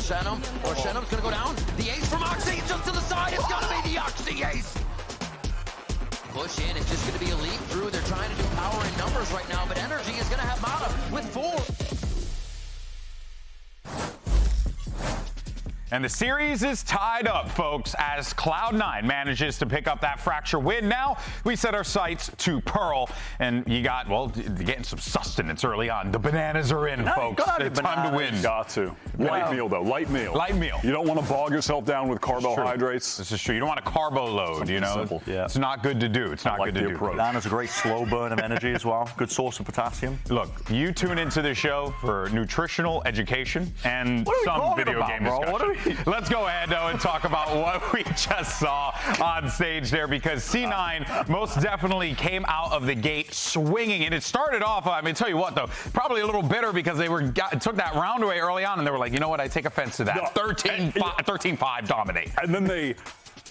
Shenum, or Shenum's gonna go down. The ace from Oxy, just to the side, it's gonna be the Oxy ace! Push in, it's just gonna be a leap through. They're trying to do power in numbers right now, but NRG is gonna have Mata with 4. And the series is tied up, folks, as Cloud9 manages to pick up that Fracture win. Now we set our sights to Pearl, and you got, well, getting some sustenance early on. The bananas are in, folks. It's time to win. Got to. Light meal, though. Light meal. Light meal. You don't want to bog yourself down with carbohydrates. This is true. You don't want a carbo load, you know? Simple. Yeah. It's not good to do. It's not good to do. Banana's a great slow burn of energy as well. Good source of potassium. Look, you tune into the show for nutritional education and some video game discussion. Let's go ahead, though, and talk about what we just saw on stage there, because C9 most definitely came out of the gate swinging. And it started off, I mean, tell you what, though, probably a little bitter because they took that round away early on, and they were like, you know what, I take offense to that. No, 13-5 dominate. And then they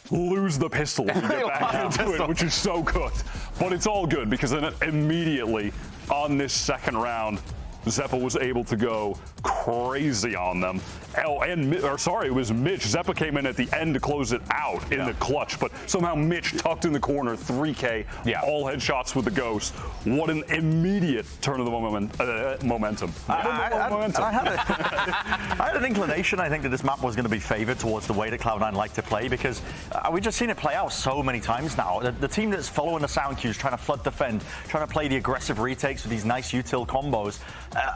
lose the pistol and get back into it, which is so good. But it's all good because then immediately on this second round, Zeppa was able to go crazy on them. It was Mitch. Zeppa came in at the end to close it out in the clutch, but somehow Mitch tucked in the corner, 3K, all headshots with the Ghost. What an immediate turn of the momentum. I had an inclination, I think, that this map was going to be favored towards the way that Cloud9 like to play, because we've just seen it play out so many times now. The team that's following the sound cues, trying to flood defend, trying to play the aggressive retakes with these nice util combos,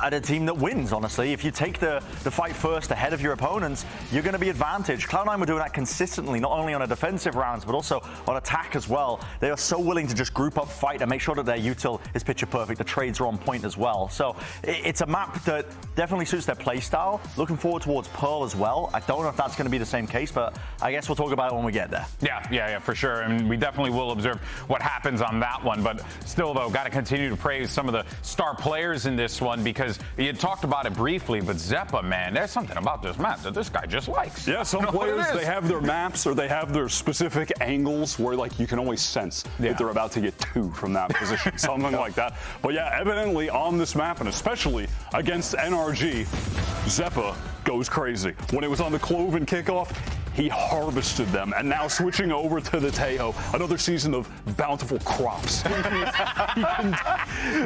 are the team that wins, honestly. If you take the fight first ahead of your opponents, you're going to be advantaged. Cloud9 were doing that consistently, not only on a defensive rounds, but also on attack as well. They are so willing to just group up, fight, and make sure that their util is picture perfect. The trades are on point as well. So it's a map that definitely suits their play style. Looking forward towards Pearl as well. I don't know if that's going to be the same case, but I guess we'll talk about it when we get there. Yeah, for sure. And we definitely will observe what happens on that one. But still, though, got to continue to praise some of the star players in this one, because you talked about it briefly, but Zeppa, man, there's something about this map that this guy just likes. Yeah, some players, they have their maps or they have their specific angles where, like, you can always sense that they're about to get 2 from that position, something like that. But yeah, evidently on this map, and especially against NRG, Zeppa goes crazy. When it was on the Cloven Kickoff, he harvested them, and now switching over to the Tejo, another season of bountiful crops.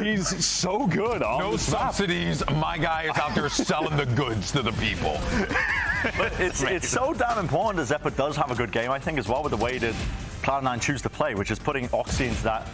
He's so good on no subsidies. My guy is out there selling the goods to the people. But it's so damn important that Zeppa does have a good game, I think, as well, with the way that Cloud9 choose to play, which is putting Oxy into that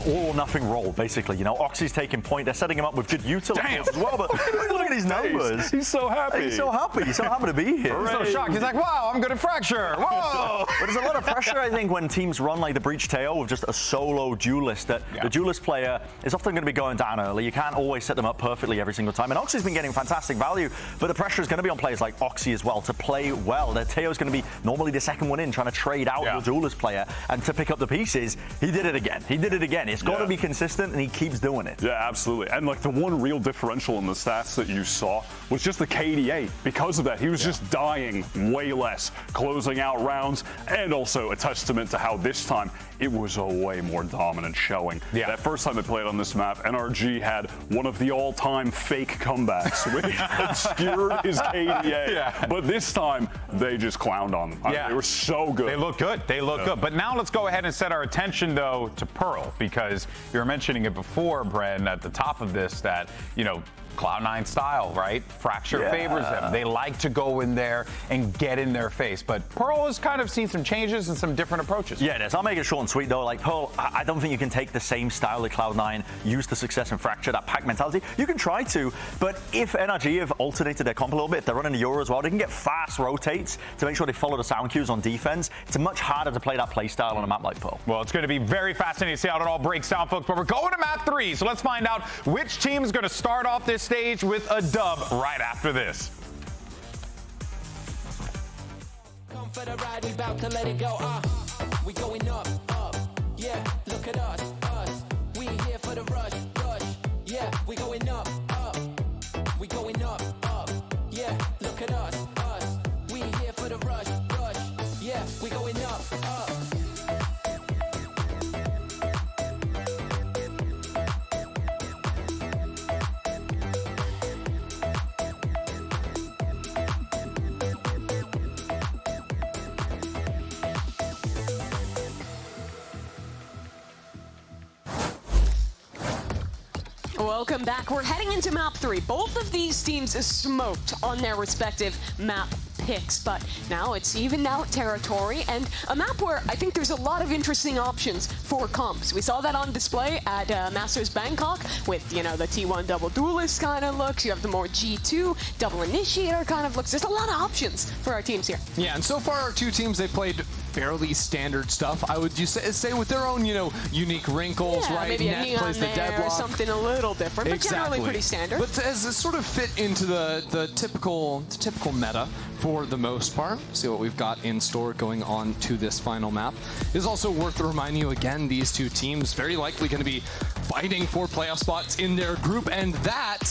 all or nothing role, basically. You know, Oxy's taking point. They're setting him up with good utilities as well. But look at these numbers. He's so happy. He's so happy. He's so happy to be here. He's so shocked. He's like, wow, I'm good at Fracture. Whoa. But there's a lot of pressure, I think, when teams run like the Breach Teo with just a solo duelist, that the duelist player is often going to be going down early. You can't always set them up perfectly every single time. And Oxy's been getting fantastic value, but the pressure is going to be on players like Oxy as well to play well. Their Teo's going to be normally the second one in, trying to trade out the duelist player and to pick up the pieces. He did it again. It's got to be consistent, and he keeps doing it. Yeah, absolutely. And like the one real differential in the stats that you saw was just the KDA. Because of that, he was just dying way less, closing out rounds, and also a testament to how this time it was a way more dominant showing. That first time they played on this map, NRG had one of the all-time fake comebacks, which obscured his KDA. But this time, they just clowned on them. I mean, they were so good. They look good. They look good. But now let's go ahead and set our attention, though, to Pearl, because you were mentioning it before, Bren, at the top of this, that, you know, Cloud9 style, right? Fracture favors them. They like to go in there and get in their face. But Pearl has kind of seen some changes and some different approaches. Yeah, it is. I'll make it short and sweet, though. Like, Pearl, I don't think you can take the same style that Cloud9 used to success in Fracture, that pack mentality. You can try to, but if NRG have alternated their comp a little bit, if they're running the Euro as well, they can get fast rotates to make sure they follow the sound cues on defense. It's much harder to play that play style on a map like Pearl. Well, it's going to be very fascinating to see how it all breaks down, folks. But we're going to map 3, so let's find out which team is going to start off this stage with a dub right after this. Come for the ride, we about to let it go. We going up, yeah, look at us. We here for the rush, yeah, we going up, we going up, yeah, look at us. We here for the rush, yeah, we going up. Welcome back. We're heading into map 3. Both of these teams smoked on their respective map picks, but now it's evened out territory and a map where I think there's a lot of interesting options for comps. We saw that on display at Masters Bangkok with, you know, the T1 double duelist kind of looks. You have the more G2 double initiator kind of looks. There's a lot of options for our teams here. Yeah, and so far our two teams, they played fairly standard stuff. I would just say with their own, you know, unique wrinkles, Yeah, right? maybe a Net neon plays the there, deadlock. something a little different, but generally pretty standard. But as it sort of fit into the typical meta for the most part. See what we've got in store going on to this final map. It is also worth reminding you again, these two teams very likely going to be fighting for playoff spots in their group, and that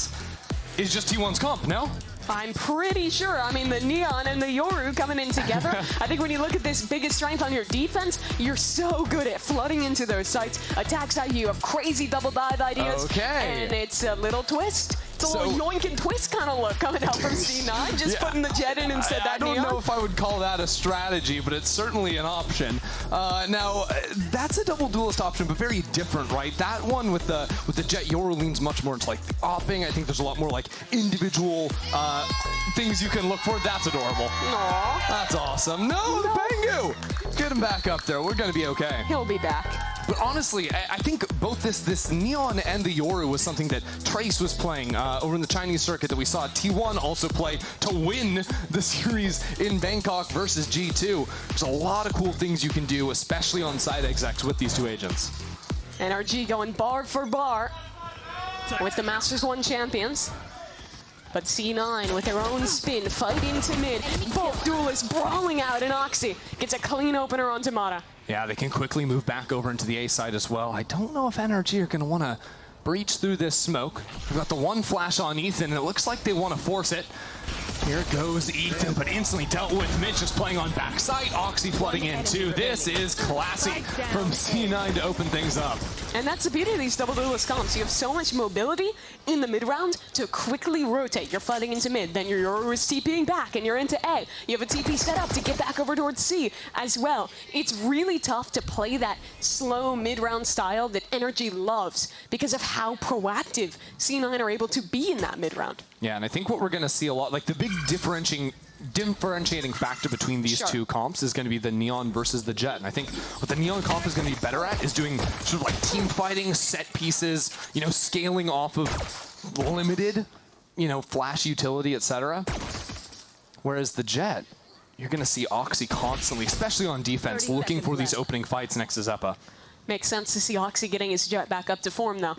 is just T1's comp, no? I'm pretty sure. I mean, the Neon and the Yoru coming in together. I think when you look at this biggest strength on your defense, you're so good at flooding into those sites. Attack side, you have crazy double dive ideas. Okay. And it's a little twist. It's a little yoink and twist kind of look coming out from C9, just putting the jet in instead I that don't Neon. know if I would call that a strategy, but it's certainly an option. Now, that's a double duelist option, but very different, right? That one with the jet Yoru leans much more into like the opping. I think there's a lot more like individual things you can look for. That's adorable. Aww. That's awesome. No, the Pengu! Get him back up there. We're gonna be okay. He'll be back. But honestly, I think both this Neon and the Yoru was something that Trace was playing over in the Chinese circuit that we saw T1 also play to win the series in Bangkok versus G2. There's a lot of cool things you can do, especially on side execs with these two agents. NRG going bar for bar with the Masters 1 champions. But C9 with their own spin, fighting to mid. Both duelists brawling out, and Oxy gets a clean opener onto Mata. Yeah, they can quickly move back over into the A side as well. I don't know if NRG are going to want to breach through this smoke. We've got the one flash on Ethan, and it looks like they want to force it. Here goes Ethan, but instantly dealt with. Mitch is playing on backside. Oxy flooding in too. This is classy from C9 to open things up. And that's the beauty of these double duelist comps. You have so much mobility in the mid round to quickly rotate. You're flooding into mid, then you're TPing back and you're into A. You have a TP set up to get back over towards C as well. It's really tough to play that slow mid-round style that NRG loves because of how proactive C9 are able to be in that mid-round. Yeah, and I think what we're going to see a lot, like the big differentiating factor between these two comps is going to be the Neon versus the Jet. And I think what the Neon comp is going to be better at is doing sort of like team fighting, set pieces, you know, scaling off of limited, you know, flash utility, etc. Whereas the Jet, you're going to see Oxy constantly, especially on defense, looking for these opening fights next to Zeppa. Makes sense to see Oxy getting his Jet back up to form, though.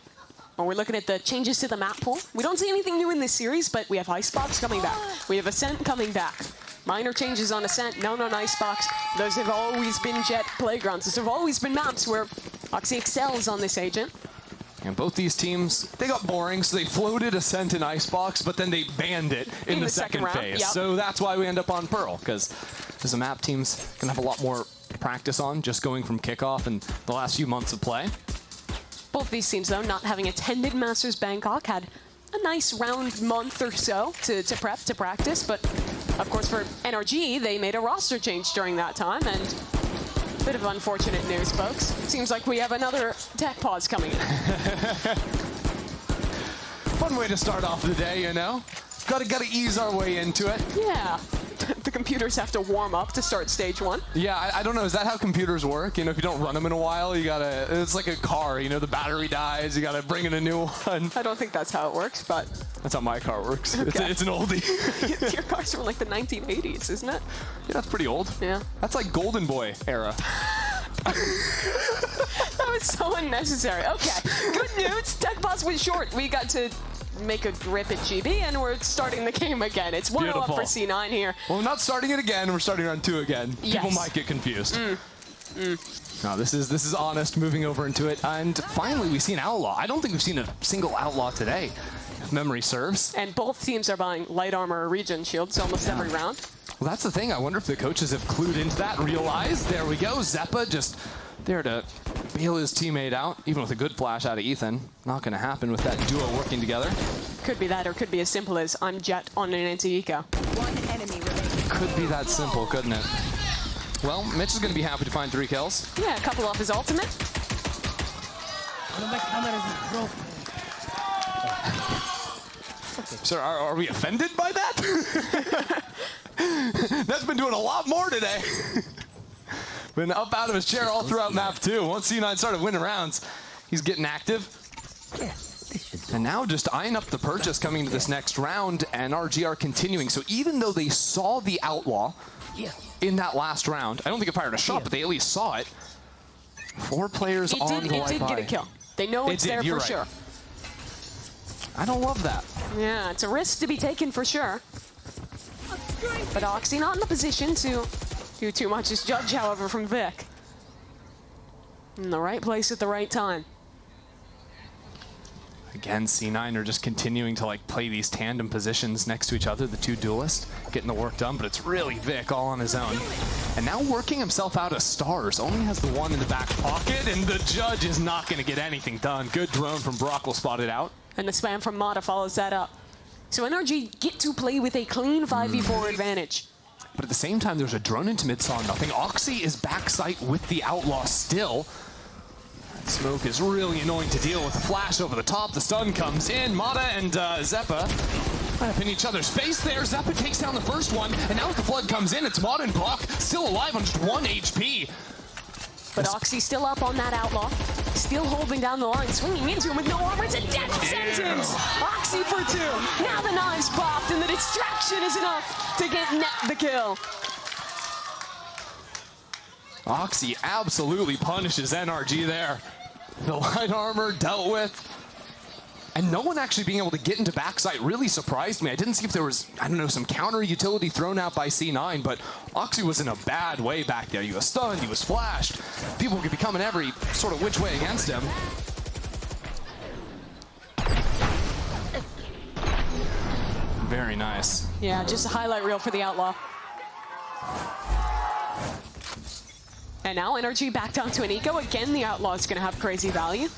When we're looking at the changes to the map pool, we don't see anything new in this series, but we have Icebox coming back. We have Ascent coming back. Minor changes on Ascent, none on Icebox. Those have always been Jet playgrounds. Those have always been maps where Oxy excels on this agent. And both these teams, they got boring, so they floated Ascent in Icebox, but then they banned it in the second phase. Yep. So that's why we end up on Pearl, because as a map team's gonna have a lot more practice on, just going from Kickoff and the last few months of play. Both these teams, though, not having attended Masters Bangkok, had a nice round month or so to prep, to practice. But, of course, for NRG, they made a roster change during that time. And a bit of unfortunate news, folks. Seems like we have another tech pause coming in. Fun way to start off the day, you know? Gotta ease our way into it. Yeah. The computers have to warm up to start stage 1. Yeah, I don't know. Is that how computers work? You know, if you don't run them in a while, you gotta, it's like a car, you know, the battery dies, you gotta bring in a new one. I don't think that's how it works, but... That's how my car works. Okay. It's an oldie. Your car's from like the 1980s, isn't it? Yeah, that's pretty old. Yeah. That's like Golden Boy era. That was so unnecessary. Okay, good news. Tech pause was short. We got to make a rip at GB, and we're starting the game again. It's 1-0 up for C9 here. Well, we're not starting it again. We're starting round 2 again. Yes. People might get confused. No, this is honest, moving over into it. And finally, we see an Outlaw. I don't think we've seen a single Outlaw today, if memory serves. And both teams are buying light armor or regen shields almost every round. Well, that's the thing. I wonder if the coaches have clued into that and realized, there we go, Zeppa just there to bail his teammate out, even with a good flash out of Ethan. Not going to happen with that duo working together. Could be that, or could be as simple as I'm Jet on an anti-eco. One enemy remaining. Could be that simple, couldn't it? Well, Mitch is going to be happy to find 3 kills. Yeah, a couple off his ultimate. Sir, are we offended by that? That's been doing a lot more today. Been up out of his chair all throughout map 2. Once C9 started winning rounds, he's getting active. And now just eyeing up the purchase coming to this next round, and NRG are continuing. So even though they saw the Outlaw in that last round, I don't think it fired a shot, but they at least saw it. 4 players on the It did get a kill. They know it's there for sure. I don't love that. Yeah, it's a risk to be taken for sure. But Oxy not in a position to do too much as judge, however, from Vic. In the right place at the right time. Again, C9 are just continuing to like play these tandem positions next to each other, the two duelists, getting the work done, but it's really Vic all on his own. And now working himself out of stars, only has the one in the back pocket, and the judge is not going to get anything done. Good drone from Brock will spot it out. And the spam from Mata follows that up. So NRG get to play with a clean 5v4 advantage. But at the same time, there's a drone into mid, saw nothing. Oxy is backside with the Outlaw still. That smoke is really annoying to deal with. The flash over the top, the stun comes in. Mata and Zeppa up in each other's face there. Zeppa takes down the first one, and now as the flood comes in, it's Mata and Brock still alive on just 1 HP. But Oxy still up on that Outlaw, still holding down the line, swinging into him with no armor. It's a death sentence! Oxy for 2. Now the knives popped, and the distraction is enough to get net the kill. Oxy absolutely punishes NRG there. The light armor dealt with. And no one actually being able to get into backside really surprised me. I didn't see if there was, I don't know, some counter utility thrown out by C9, but Oxy was in a bad way back there. He was stunned, he was flashed. People could be coming every sort of which way against him. Very nice. Yeah, just a highlight reel for the Outlaw. And now NRG back down to an eco. Again, the Outlaw is going to have crazy value.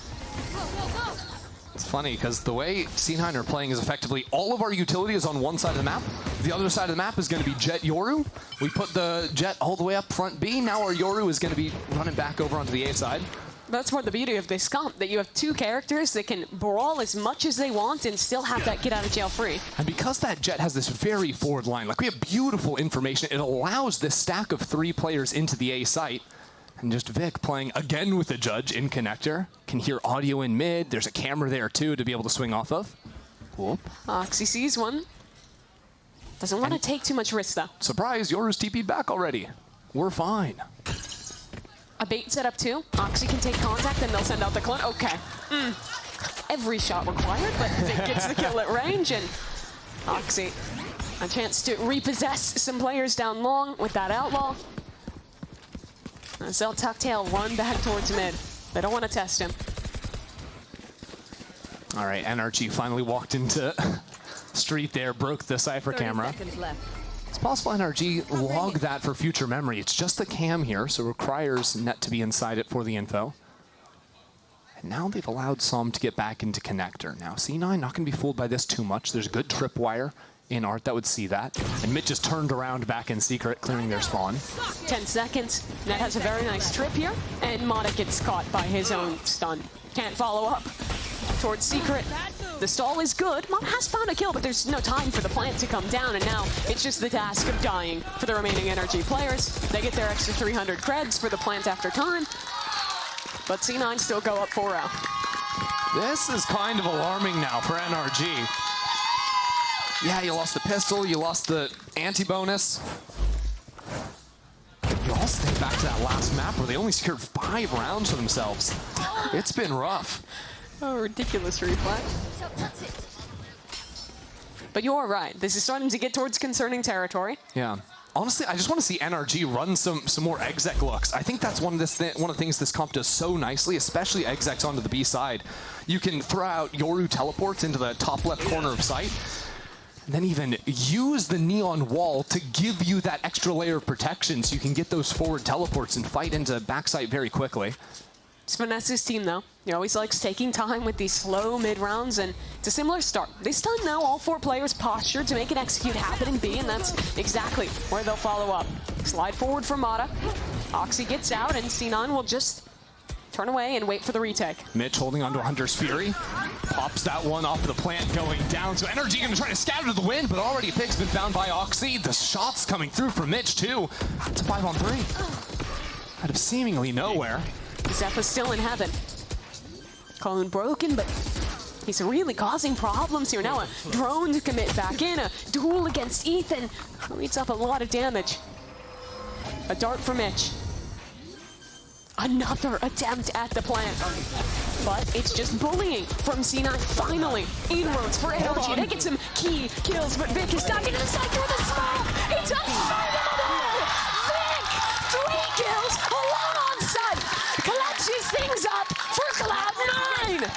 It's funny because the way C9 are playing is effectively all of our utility is on one side of the map. The other side of the map is going to be Jet Yoru. We put the Jet all the way up front B. Now our Yoru is going to be running back over onto the A side. That's part of the beauty of this comp, that you have 2 characters that can brawl as much as they want and still have that get out of jail free. And because that Jet has this very forward line, like we have beautiful information, it allows this stack of 3 players into the A site. And just Vic playing again with the judge in connector. Can hear audio in mid. There's a camera there too to be able to swing off of. Cool. Oxy sees one. Doesn't want to take too much risk though. Surprise, Yoru's TP'd back already. We're fine. A bait setup too. Oxy can take contact and they'll send out the clone. Okay. Every shot required, but Vic gets the kill at range, and Oxy a chance to repossess some players down long with that Outlaw. As they'll tuck tail run back towards mid. They don't want to test him. All right, NRG finally walked into street there, broke the Cypher camera. It's possible NRG log that for future memory. It's just the cam here, so it requires net to be inside it for the info. And now they've allowed some to get back into connector. Now C9 not going to be fooled by this too much. There's a good tripwire in art that would see that. And Mitch just turned around back in secret, clearing their spawn. 10 seconds. Net has a very nice trip here, and Mata gets caught by his own stun. Can't follow up towards secret. The stall is good. Mata has found a kill, but there's no time for the plant to come down, and now it's just the task of dying for the remaining NRG players. They get their extra 300 creds for the plant after time, but C9 still go up 4-0. This is kind of alarming now for NRG. Yeah, you lost the pistol, you lost the anti-bonus. You also think back to that last map where they only secured 5 rounds for themselves. It's been rough. Oh, ridiculous reflex. But you're right. This is starting to get towards concerning territory. Yeah. Honestly, I just want to see NRG run some more exec looks. I think that's one of the things this comp does so nicely, especially execs onto the B side. You can throw out Yoru teleports into the top left corner of sight, and then even use the neon wall to give you that extra layer of protection so you can get those forward teleports and fight into backside very quickly. It's Vanessa's team, though. He always likes taking time with these slow mid-rounds, and it's a similar start. This time now, all 4 players postured to make an execute happen in B, and that's exactly where they'll follow up. Slide forward for Mata. Oxy gets out, and C9 will just turn away and wait for the retake. Mitch holding onto Hunter's Fury. Pops that one off the plant going down. So NRG going to try to scatter to the wind, but already Pick's been found by Oxy. The shots coming through from Mitch, too. It's a 5-on-3. Out of seemingly nowhere. Zeppa's still in heaven. Clone broken, but he's really causing problems here. Now a drone to commit back in. A duel against Ethan. Leads up a lot of damage. A dart for Mitch. Another attempt at the plant. But it's just bullying from C9. Finally, inroads for NRG. They get some key kills, but Vic is stuck into the side through the smoke. It's unstoppable! Vic, 3 kills, alone on site. Collapses things up for Cloud9.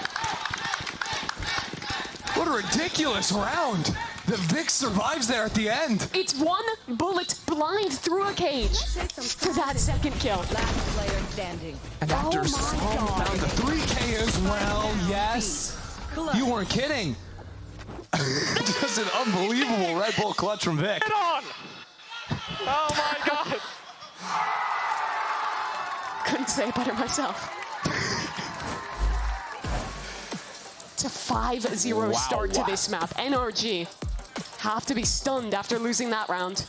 What a ridiculous round. The Vic survives there at the end. It's 1 bullet blind through a cage for that second kill. Last player standing. And after Oh my Psalm God. found the 3K as well. Yes. You weren't kidding. Just an unbelievable Red Bull clutch from Vic. on! Oh my God! Couldn't say it better myself. It's a 5-0 start to this map. NRG have to be stunned after losing that round.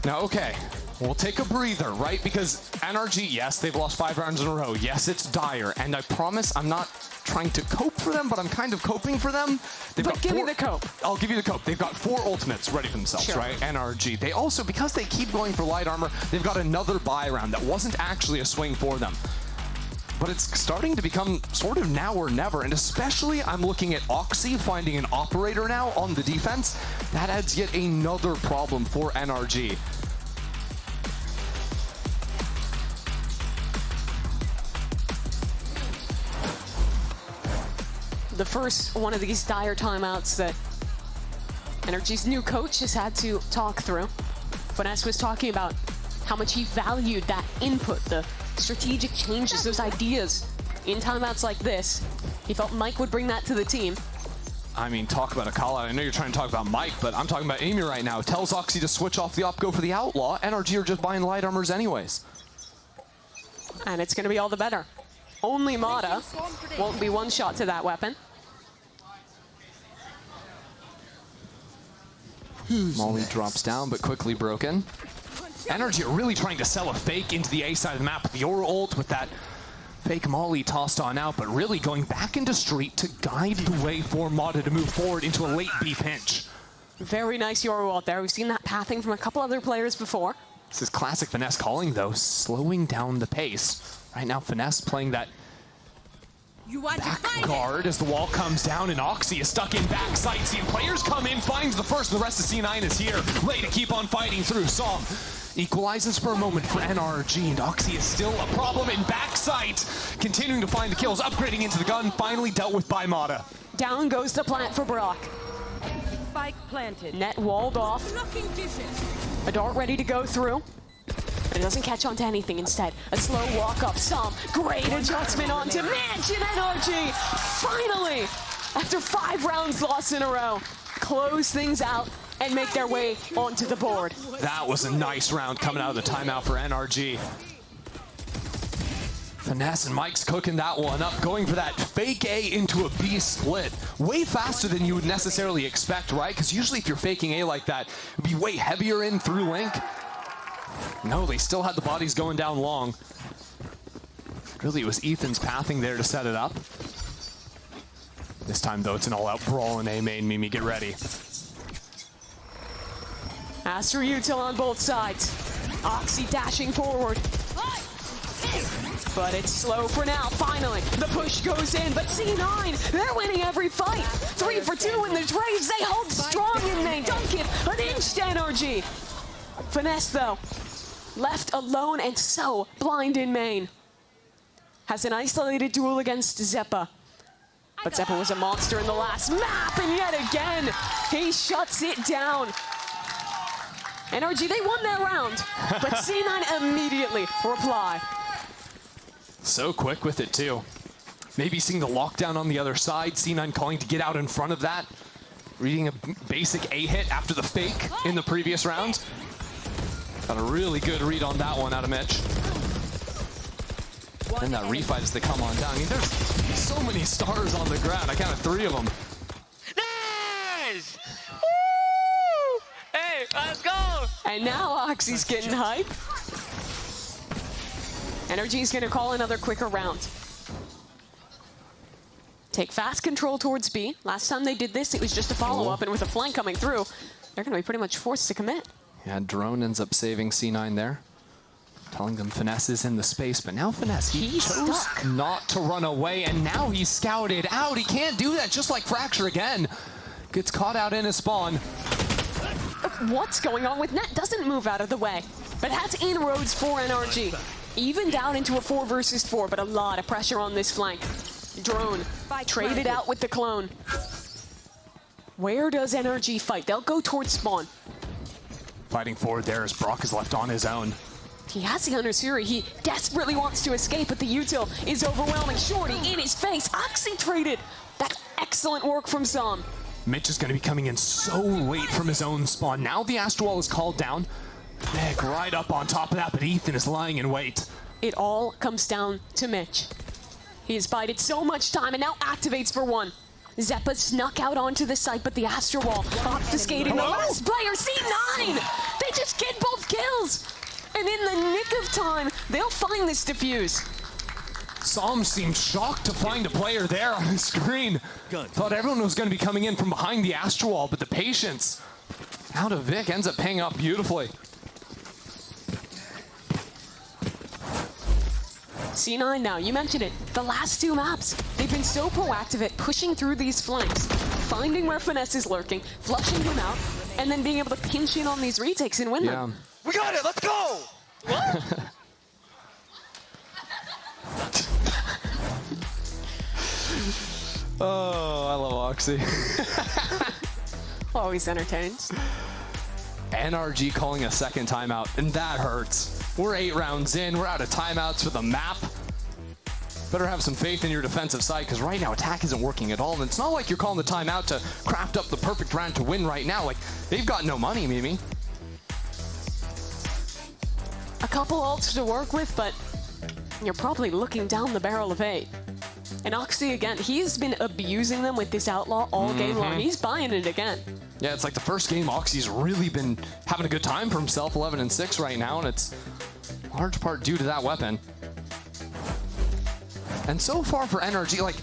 Now, okay, we'll take a breather, right? Because NRG, yes, they've lost 5 rounds in a row. Yes, it's dire. And I promise I'm not trying to cope for them, but I'm kind of coping for them. But give me the cope. I'll give you the cope. They've got 4 ultimates ready for themselves, Sure. right? NRG. They also, because they keep going for light armor, they've got another buy round that wasn't actually a swing for them. But it's starting to become sort of now or never, and especially I'm looking at Oxy finding an operator now on the defense. That adds yet another problem for NRG. The first one of these dire timeouts that NRG's new coach has had to talk through. Finesse was talking about how much he valued that input, the strategic changes, those ideas in timeouts like this. He felt Mike would bring that to the team. I mean, talk about a call-out. I know you're trying to talk about Mike, but I'm talking about Amy right now. Tells Oxy to switch off the op, go for the Outlaw. NRG are just buying light armors anyways. And it's going to be all the better. Only Mata won't be one shot to that weapon. Molly drops down, but quickly broken. NRG are really trying to sell a fake into the A side of the map with the Aura ult with that fake Molly tossed on out, but really going back into Street to guide the way for Mata to move forward into a late B pinch. Very nice Yoru out there. We've seen that pathing from a couple other players before. This is classic Finesse calling, though, slowing down the pace. Right now, Finesse playing that back guard as the wall comes down, and Oxy is stuck in backside. Seeing players come in, finds the first, and the rest of C9 is here. Lay to keep on fighting through. Psalm equalizes for a moment for NRG, and Oxy is still a problem in backside. Continuing to find the kills, upgrading into the gun, finally dealt with by Mata. Down goes the plant for Brock. Spike planted. Net walled off. Blocking vision. A dart ready to go through. But it doesn't catch on to anything. Instead, a slow walk up. Some great adjustment onto Mitch, and NRG finally, after 5 rounds lost in a row, close things out and make their way onto the board. That was a nice round coming out of the timeout for NRG. Finesse and Mike's cooking that one up, going for that fake A into a B split. Way faster than you would necessarily expect, right? Because usually if you're faking A like that, it'd be way heavier in through Link. No, they still had the bodies going down long. Really, it was Ethan's pathing there to set it up. This time, though, it's an all-out brawl in A main. Mimi, get ready. Astro Util on both sides. Oxy dashing forward. But it's slow for now. Finally, the push goes in, but C9, they're winning every fight. 3 for 2 in the trades. They hold strong in main. Don't give an inch to NRG. Finesse, though, left alone and so blind in main. Has an isolated duel against Zeppa. But Zeppa was a monster in the last map, and yet again, he shuts it down. NRG, they won their round, but C9 immediately reply. So quick with it, too. Maybe seeing the lockdown on the other side. C9 calling to get out in front of that. Reading a basic A hit after the fake in the previous round. Got a really good read on that one out of Mitch. Then that refight as they come on down. I mean, there's so many stars on the ground. I counted 3 of them. Nice! Woo! Hey, let's go! And now Oxy's getting hype. NRG's gonna call another quicker round. Take fast control towards B. Last time they did this, it was just a follow-up, and with a flank coming through, they're gonna be pretty much forced to commit. Yeah, Drone ends up saving C9 there. Telling them Finesse is in the space, but now Finesse, he chose not to run away, and now he's scouted out. He can't do that, just like Fracture again. Gets caught out in his spawn. What's going on with Net? Doesn't move out of the way. But that's inroads for NRG. Even down into a 4 versus 4, but a lot of pressure on this flank. Drone traded out with the clone. Where does NRG fight? They'll go towards spawn. Fighting forward there as Brock is left on his own. He has the Undersuri. He desperately wants to escape, but the util is overwhelming. Shorty in his face. Oxy traded. That's excellent work from Zom. Mitch is going to be coming in so late from his own spawn. Now the Astral Wall is called down. Nick right up on top of that, but Ethan is lying in wait. It all comes down to Mitch. He has bided so much time and now activates for 1. Zeppa snuck out onto the site, but the Astral Wall obfuscating the last player, C9! They just get both kills! And in the nick of time, they'll find this defuse. Psalm seemed shocked to find a player there on the screen. Thought everyone was going to be coming in from behind the Astral Wall, but the patience out of Vic ends up paying off beautifully. C9 now, you mentioned it. The last 2 maps, they've been so proactive at pushing through these flanks, finding where Finesse is lurking, flushing him out, and then being able to pinch in on these retakes and win them. We got it, let's go! What? Oh, I love Oxy. Always entertains. NRG calling a second timeout, and that hurts. We're 8 rounds in, we're out of timeouts for the map. Better have some faith in your defensive side, because right now attack isn't working at all, and it's not like you're calling the timeout to craft up the perfect round to win right now. Like, they've got no money, Mimi. A couple ults to work with, but you're probably looking down the barrel of 8. And Oxy, again, he's been abusing them with this Outlaw all game long. He's buying it again. Yeah, it's like the first game Oxy's really been having a good time for himself, 11-6 right now, and it's large part due to that weapon. And so far for NRG, like,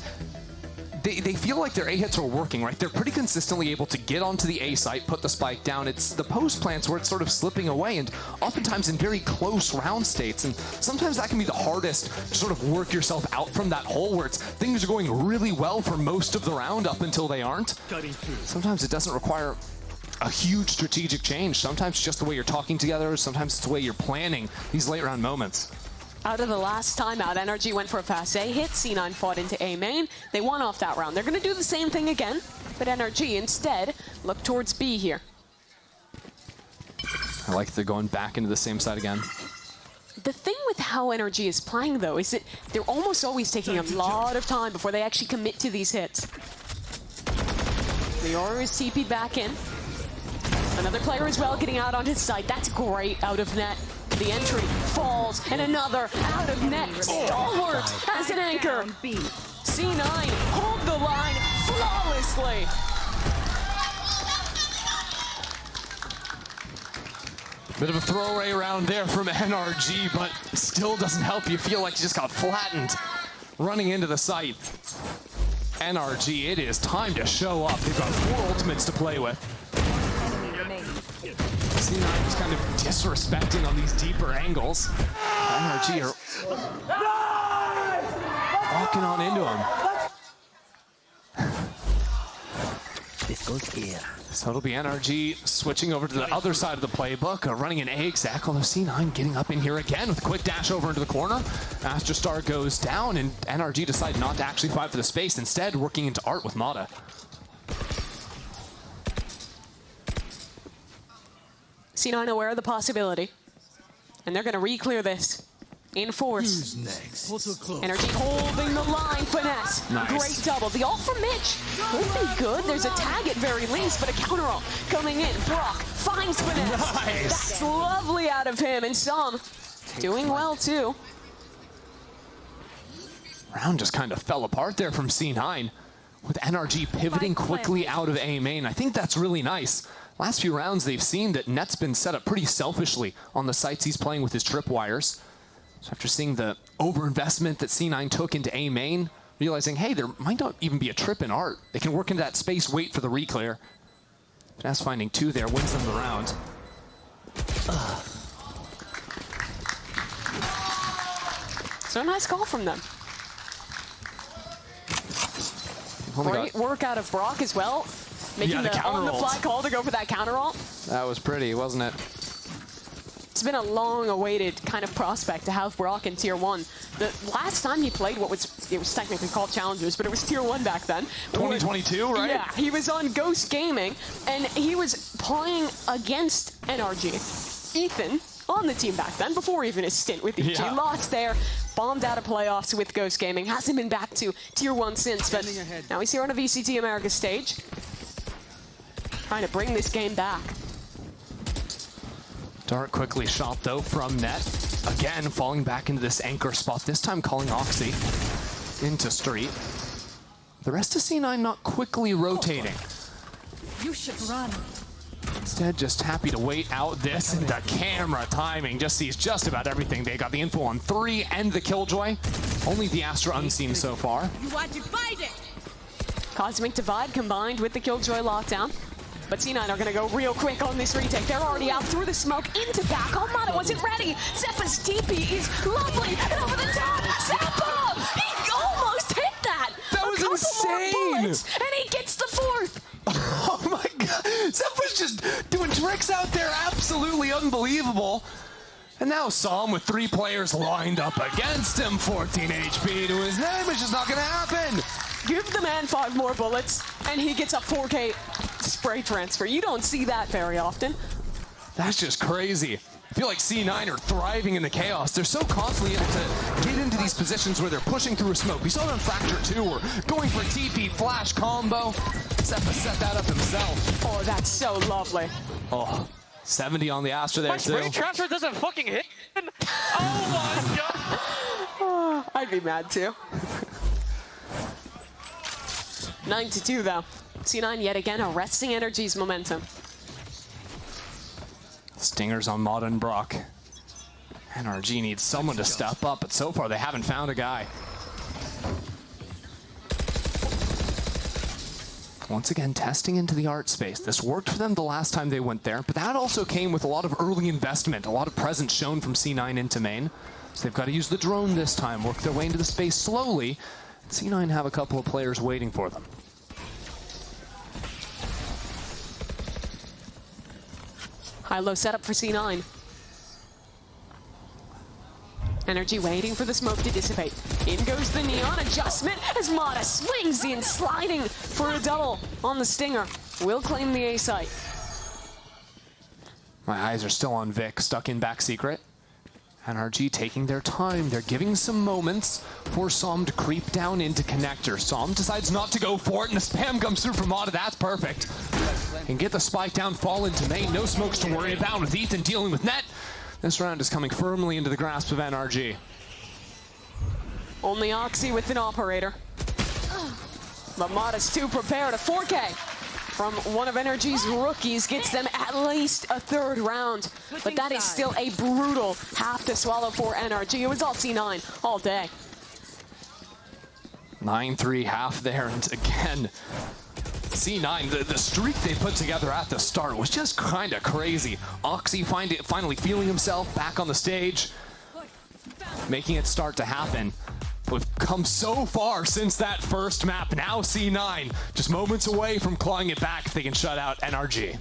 they feel like their A hits are working, right? They're pretty consistently able to get onto the A site, put the spike down. It's the post plants where it's sort of slipping away, and oftentimes in very close round states. And sometimes that can be the hardest to sort of work yourself out from that hole where things are going really well for most of the round up until they aren't. Sometimes it doesn't require a huge strategic change. Sometimes it's just the way you're talking together. Sometimes it's the way you're planning these late round moments. Out of the last timeout, NRG went for a fast A hit. C9 fought into A main. They won off that round. They're going to do the same thing again, but NRG instead look towards B here. I like they're going back into the same side again. The thing with how NRG is playing, though, is that they're almost always taking a lot of time before they actually commit to these hits. The Yoru is TP'd back in. Another player as well getting out on his side. That's great out of net. The entry falls, and another out of net. Stalwart as an anchor. C9 hold the line flawlessly. Bit of a throwaway round there from NRG, but still doesn't help you feel like you just got flattened running into the site. NRG, it is time to show up. They've got 4 ultimates to play with. C9 just kind of disrespecting on these deeper angles. NRG are walking on into him. This goes here. So it'll be NRG switching over to the other side of the playbook, running an A exec, although C9 getting up in here again with a quick dash over into the corner. Master Star goes down, and NRG decide not to actually fight for the space, instead working into Art with Mata. C9 aware of the possibility, and they're going to re-clear this in force. NRG holding the line, Finesse. Nice. Great double. The ult from Mitch would be good. There's a tag at very least, but a counter ult coming in. Brock finds Finesse. Nice. That's lovely out of him, and Som doing well too. Round just kind of fell apart there from C9, with NRG pivoting quickly out of A main. I think that's really nice. Last few rounds, they've seen that Net's been set up pretty selfishly on the sites he's playing with his tripwires. So after seeing the overinvestment that C9 took into A main, realizing, hey, there might not even be a trip in art. They can work into that space, wait for the reclear. Finesse finding 2 there, wins them the round. So nice call from them. Great work out of Brock as well. Making the on-the-fly call to go for that counter ult. That was pretty, wasn't it? It's been a long-awaited kind of prospect to have Brock in Tier 1. The last time he played it was technically called Challengers, but it was Tier 1 back then. 2022, right? Yeah, he was on Ghost Gaming, and he was playing against NRG. Ethan on the team back then, before even his stint with EG. Yeah. Lost there, bombed out of playoffs with Ghost Gaming. Hasn't been back to Tier 1 since, but now he's here on a VCT Americas stage. Trying to bring this game back. Dart quickly shot though from Net. Again, falling back into this anchor spot, this time calling Oxy into Street. The rest of C9 not quickly rotating. You should run. Instead, just happy to wait out this, and the camera timing just sees just about everything. They got the info on 3 and the Killjoy. Only the Astra unseen so far. You want to fight it? Cosmic Divide combined with the Killjoy lockdown. But C9 are going to go real quick on this retake. They're already out through the smoke into back. Almada wasn't ready. Zeppa's TP is lovely. And over the top, Zeppa! He almost hit that! That was insane! Bullets, and he gets the 4th! Oh my god! Zeppa's just doing tricks out there. Absolutely unbelievable. And now Psalm with 3 players lined up against him. 14 HP to his name. It's just not going to happen. Give the man 5 more bullets, and he gets a 4K spray transfer. You don't see that very often. That's just crazy. I feel like C9 are thriving in the chaos. They're so constantly able to get into these positions where they're pushing through a smoke. We saw it on Fracture 2, or going for a TP flash combo. Zeppa set that up himself. Oh, that's so lovely. Oh, 70 on the Astra there, My too. spray transfer doesn't fucking hit. Oh my god. Oh, I'd be mad too. 9-2 though. C9 yet again arresting NRG's momentum. Stingers on Mod and Brock. NRG needs someone to step up, but so far they haven't found a guy. Once again, testing into the art space. This worked for them the last time they went there, but that also came with a lot of early investment, a lot of presence shown from C9 into main. So they've got to use the drone this time, work their way into the space slowly. C9 have a couple of players waiting for them. High-low setup for C9. NRG waiting for the smoke to dissipate. In goes the Neon adjustment as Mata swings in, sliding for a double on the Stinger. Will claim the A site. My eyes are still on Vic, stuck in back secret. NRG taking their time. They're giving some moments for Psalm to creep down into connector. Psalm decides not to go for it, and the spam comes through from Mata. That's perfect. And get the spike down, fall into main. No smokes to worry about with Ethan dealing with Net. This round is coming firmly into the grasp of NRG. Only Oxy with an operator. But Mata's too prepared. A 4K from one of NRG's rookies gets them at least a 3rd round. But that is still a brutal half to swallow for NRG. It was all C9 all day. 9-3 half there, and again, C9, the streak they put together at the start was just kind of crazy. Oxy finally feeling himself back on the stage, making it start to happen. We've come so far since that first map. Now C9 just moments away from clawing it back if they can shut out NRG.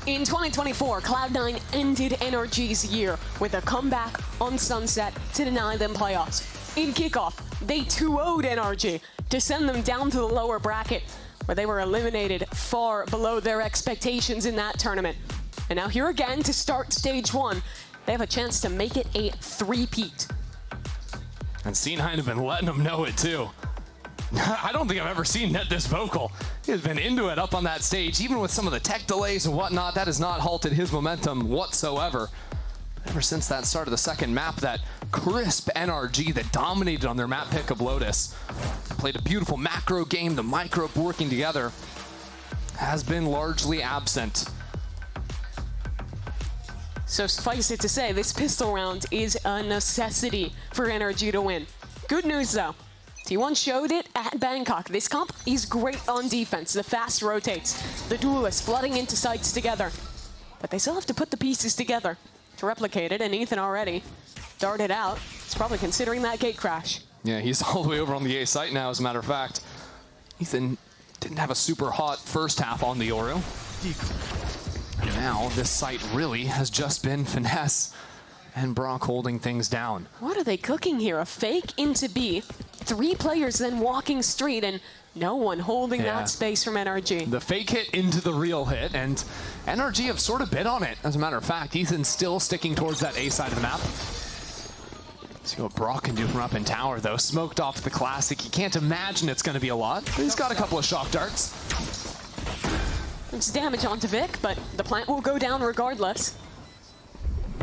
In 2024, Cloud9 ended NRG's year with a comeback on Sunset to deny them playoffs. In Kickoff, they 2-0'd NRG to send them down to the lower bracket, where they were eliminated far below their expectations in that tournament. And now here again to start Stage 1, they have a chance to make it a three-peat. And C9 have been letting them know it too. I don't think I've ever seen Net this vocal. He has been into it up on that stage, even with some of the tech delays and whatnot. That has not halted his momentum whatsoever. Ever since that start of the second map, that crisp NRG that dominated on their map pick of Lotus. Played a beautiful macro game, the micro working together, has been largely absent. So suffice it to say, this pistol round is a necessity for NRG to win. Good news though, T1 showed it at Bangkok. This comp is great on defense. The fast rotates, the duelists flooding into sites together. But they still have to put the pieces together to replicate it, and Ethan already darted out. He's probably considering that gate crash. Yeah, he's all the way over on the A site now, as a matter of fact. Ethan didn't have a super hot first half on the Oro. And now this site really has just been Finesse and Brock holding things down. What are they cooking here? A fake into B, 3 players then walking street, and no one holding that space from NRG. The fake hit into the real hit, and NRG have sort of bid on it. As a matter of fact, Ethan's still sticking towards that A side of the map. See what Brock can do from up in tower, though. Smoked off the classic. You can't imagine it's going to be a lot, but he's got a couple of shock darts. It's damage onto Vic, but the plant will go down regardless.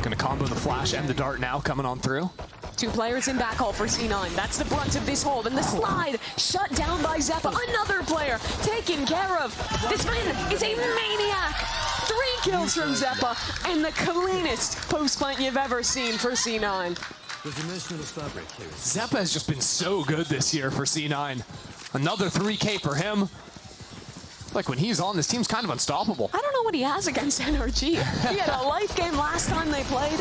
Gonna combo the flash and the dart now coming on through. 2 players in backhaul for C9. That's the brunt of this hold. And the slide shut down by Zeppa. Another player taken care of. This man is a maniac. 3 kills from Zeppa. And the cleanest post plant you've ever seen for C9. Zeppa has just been so good this year for C9. Another 3K for him. Like when he's on, this team's kind of unstoppable. I don't know what he has against NRG. He had a life game last time they played.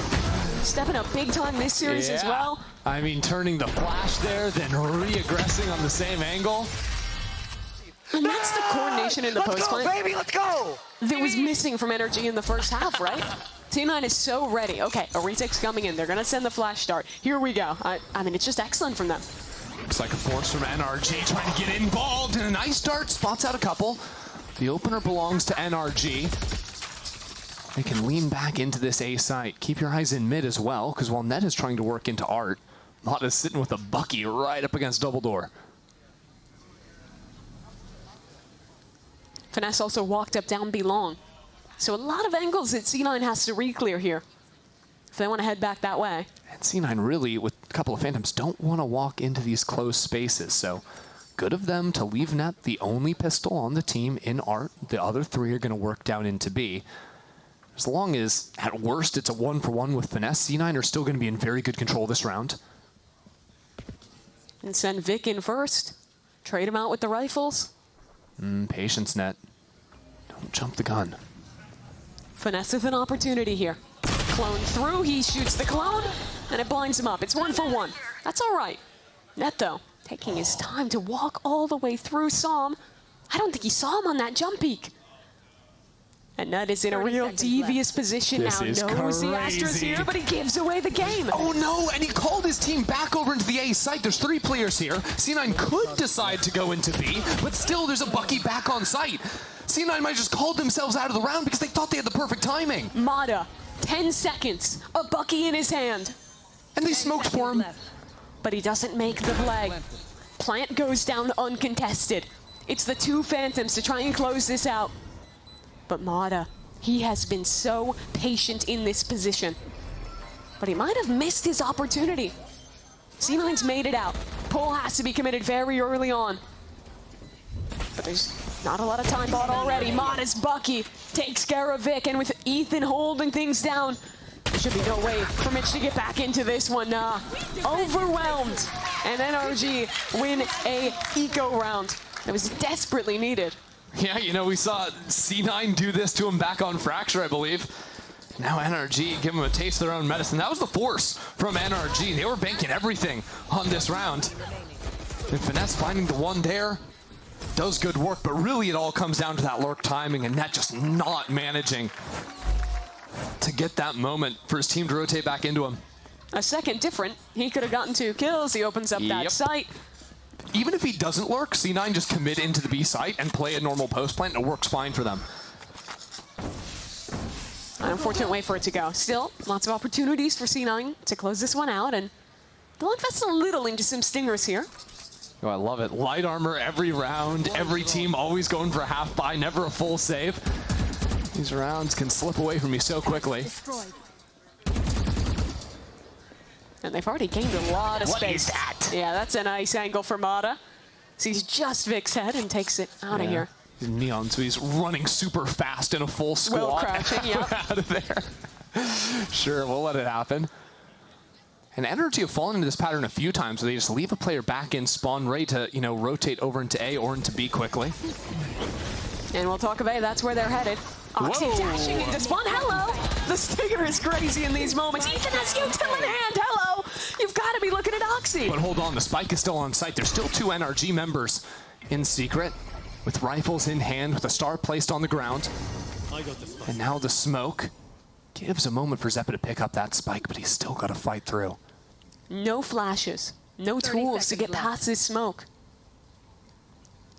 Stepping up big time this series as well. I mean, turning the flash there, then re-aggressing on the same angle. And that's the coordination in the post play. Baby, let's go! That was missing from NRG in the first half, right? T9 is so ready. Okay, a retake's coming in. They're going to send the flash dart. Here we go. I mean, it's just excellent from them. Looks like a force from NRG trying to get involved, and a nice dart spots out a couple. The opener belongs to NRG. They can lean back into this A site. Keep your eyes in mid as well, because while Net is trying to work into Art, Mata's sitting with a Bucky right up against Double Door. Finesse also walked up down B long. So a lot of angles that C9 has to re-clear here if they want to head back that way. And C9 really, with a couple of Phantoms, don't want to walk into these close spaces, so good of them to leave Net the only pistol on the team in Art. The other 3 are going to work down into B. As long as, at worst, it's a 1-for-1 with Finesse, C9 are still going to be in very good control this round. And send Vic in first. Trade him out with the rifles. Patience, Net. Don't jump the gun. Finesse with an opportunity here. Clone through, he shoots the clone, and it blinds him up. It's 1-for-1. That's all right. Net, though, taking his time to walk all the way through Psalm. I don't think he saw him on that jump peak. And Net is in a real devious position now. Knows the Astra's here, but he gives away the game. Oh no, and he called his team back over into the A site. There's 3 players here. C9 could decide to go into B, but still there's a Bucky back on site. C9 might just called themselves out of the round because they thought they had the perfect timing. Mata, 10 seconds, a Bucky in his hand. And they smoked for him. But he doesn't make the play. Plant goes down uncontested. It's the 2 Phantoms to try and close this out. But Mata, he has been so patient in this position. But he might have missed his opportunity. C9's made it out. Pull has to be committed very early on. But there's not a lot of time bought already. Mata's Bucky takes care of Vic, and with Ethan holding things down, there should be no way for Mitch to get back into this one. Overwhelmed. And NRG win a eco round that was desperately needed. Yeah, you know, we saw C9 do this to him back on Fracture, I believe. Now NRG give him a taste of their own medicine. That was the force from NRG. They were banking everything on this round. And Finesse finding the one there. does good work, but really it all comes down to that lurk timing and Net just not managing to get that moment for his team to rotate back into him. A second different. He could have gotten 2 kills. He opens up that site. Even if he doesn't lurk, C9 just commit into the B site and play a normal post plant, and it works fine for them. An unfortunate way for it to go. Still, lots of opportunities for C9 to close this one out, and they'll invest a little into some stingers here. Oh, I love it. Light armor every round, every team always going for a half buy, never a full save. These rounds can slip away from you so quickly. Destroyed. And they've already gained a lot of space. What is that? Yeah, that's a nice angle for Mata. Sees just Vic's head and takes it out of here. He's Neon, so he's running super fast in a full squat. Will crouching, yeah. Out of there. Sure, we'll let it happen. And NRG have fallen into this pattern a few times where they just leave a player back in spawn ready to, you know, rotate over into A or into B quickly. And we'll talk about it. That's where they're headed. Oxy dashing into spawn. Hello! The Stinger is crazy in these moments. Ethan has Util in hand. Hello! You've got to be looking at Oxy. But hold on, the spike is still on site. There's still 2 NRG members in secret with rifles in hand, with a star placed on the ground. And now the smoke gives a moment for Zeppa to pick up that spike, but he's still got to fight through. No flashes. No tools to get past this smoke.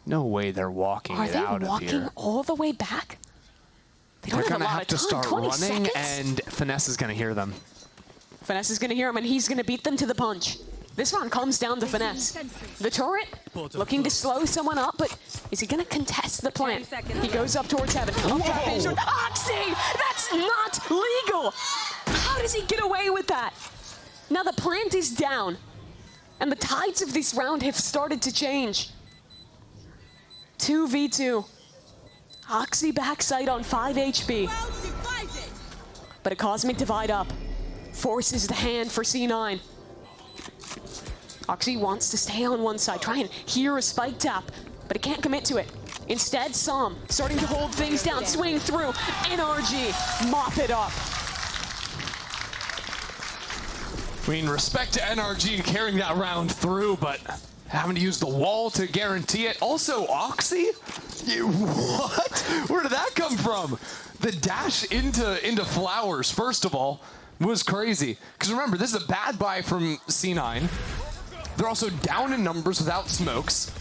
No way they're walking it out of here. Are they walking all the way back? They're going to have to start running, seconds? and Finesse is going to hear them. Finesse is going to hear him, and he's going to beat them to the punch. This round comes down to Finesse. The turret looking to slow someone up, but is he going to contest the plant? He goes up towards heaven. Oxy! That's not legal! How does he get away with that? Now the plant is down, and the tides of this round have started to change. 2v2. Oxy backside on 5 HP. But a Cosmic Divide up forces the hand for C9. Oxy wants to stay on one side, try and hear a spike tap, but he can't commit to it. Instead, Som starting to hold things down, swing through. NRG mop it up. I mean, respect to NRG carrying that round through, but having to use the wall to guarantee it. Also, Oxy? What? Where did that come from? The dash into Flowers, first of all, was crazy. Because remember, this is a bad buy from C9. They're also down in numbers without smokes.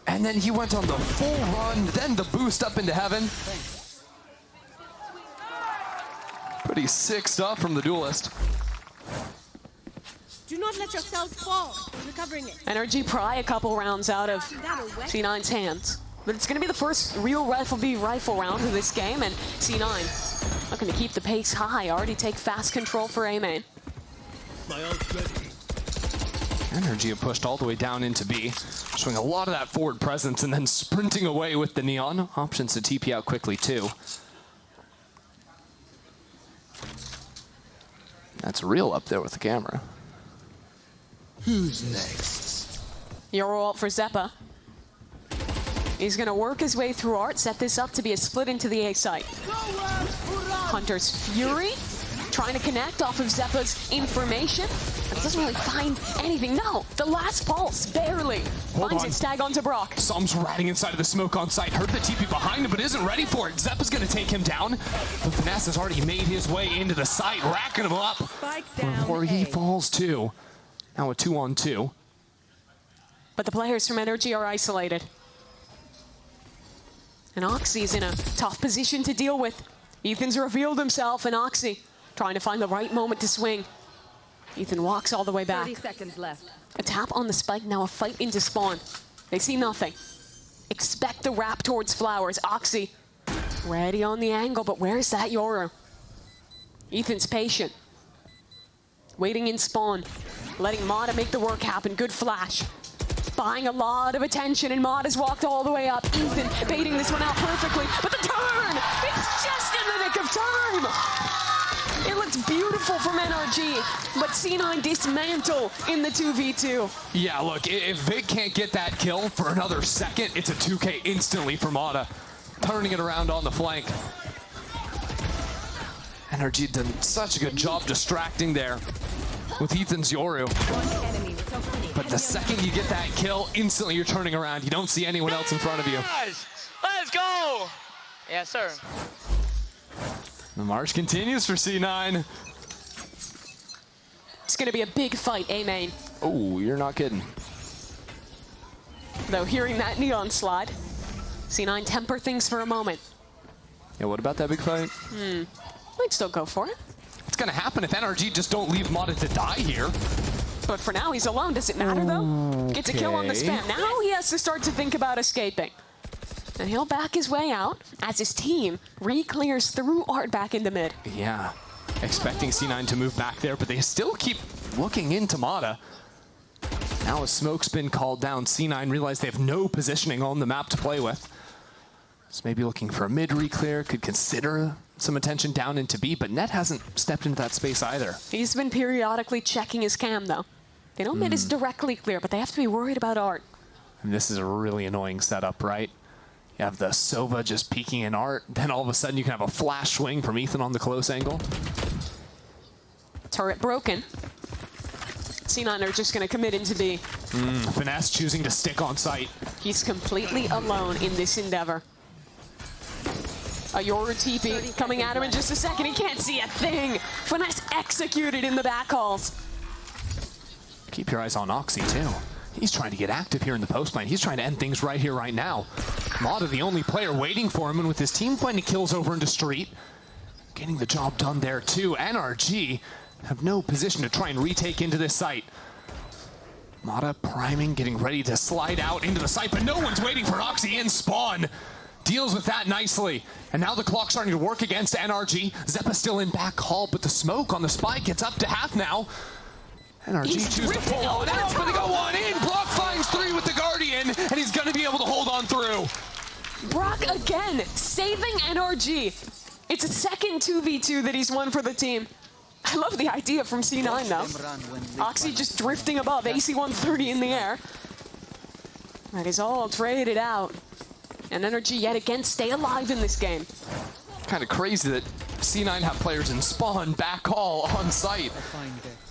And then he went on the full run, then the boost up into heaven. Pretty sick stuff from the duelist. Do not let yourselves fall. Recovering it. NRG pry a couple rounds out of C9's hands. But it's going to be the first real rifle round of this game, and C9 looking to keep the pace high, already take fast control for A-Main. NRG have pushed all the way down into B, showing a lot of that forward presence and then sprinting away with the Neon. Options to TP out quickly too. That's real up there with the camera. Who's next? Euro ult for Zeppa. He's going to work his way through Art, set this up to be a split into the A site. Hunter's Fury trying to connect off of Zeppa's information, but it doesn't really find anything. No, the last pulse, barely. Finds it, stag onto Brock. Som's riding inside of the smoke on site, heard the TP behind him, but isn't ready for it. Zeppa's going to take him down, but Finesse has already made his way into the site, racking him up before he falls too. Now a 2-on-2. But the players from NRG are isolated. And Oxy's in a tough position to deal with. Ethan's revealed himself, and Oxy trying to find the right moment to swing. Ethan walks all the way back. 30 seconds left. A tap on the spike, now a fight into spawn. They see nothing. Expect the wrap towards Flowers. Oxy ready on the angle, but where's that Yoru? Ethan's patient. Waiting in spawn. Letting Mata make the work happen. Good flash. Buying a lot of attention, and Mata's walked all the way up. Ethan baiting this one out perfectly, but the turn! It's just in the nick of time! It looks beautiful from NRG, but C9 dismantle in the 2v2. Yeah, look, if Vic can't get that kill for another second, it's a 2K instantly for Mata. Turning it around on the flank. NRG did such a good job distracting there with Ethan's Yoru. But the second you get that kill, instantly you're turning around. You don't see anyone else in front of you. Guys, let's go! Yes, sir. The march continues for C9. It's going to be a big fight, A main. Oh, you're not kidding. Though hearing that Neon slide, C9 temper things for a moment. Yeah, what about that big fight? Might still go for it. It's going to happen if NRG just don't leave Mata to die here. But for now, he's alone. Does it matter, though? Gets a kill on the spam. Now he has to start to think about escaping. And he'll back his way out as his team re-clears through Art back into mid. Yeah, expecting C9 to move back there, but they still keep looking into Mata. Now a smoke's been called down. C9 realize they have no positioning on the map to play with. So maybe looking for a mid re-clear, could consider some attention down into B, but Net hasn't stepped into that space either. He's been periodically checking his cam, though. They know mid is directly clear, but they have to be worried about Art. And this is a really annoying setup, right? You have the Sova just peeking in Art, then all of a sudden you can have a flash swing from Ethan on the close angle. Turret broken. C9 are just going to commit into B. Finesse choosing to stick on site. He's completely alone in this endeavor. A Yoru TP coming at him in just a second. He can't see a thing. Finesse executed in the back halls. Keep your eyes on Oxy too. He's trying to get active here in the post lane. He's trying to end things right here, right now. Mata, the only player waiting for him, and with his team finding kills over into Street, getting the job done there too. NRG have no position to try and retake into this site. Mata priming, getting ready to slide out into the site, but no one's waiting for Oxy in spawn. Deals with that nicely. And now the clock's starting to work against NRG. Zeppa still in back hall, but the smoke on the spike gets up to half now. NRG chooses to pull on out, but they go one in. Brock finds 3 with the Guardian, and he's going to be able to hold on through. Brock again, saving NRG. It's a second 2v2 that he's won for the team. I love the idea from C9 though. Oxy just drifting above, AC 130 in the air. That is all traded out. And NRG yet again stay alive in this game. Kind of crazy that C9 have players in spawn, back hall, on site.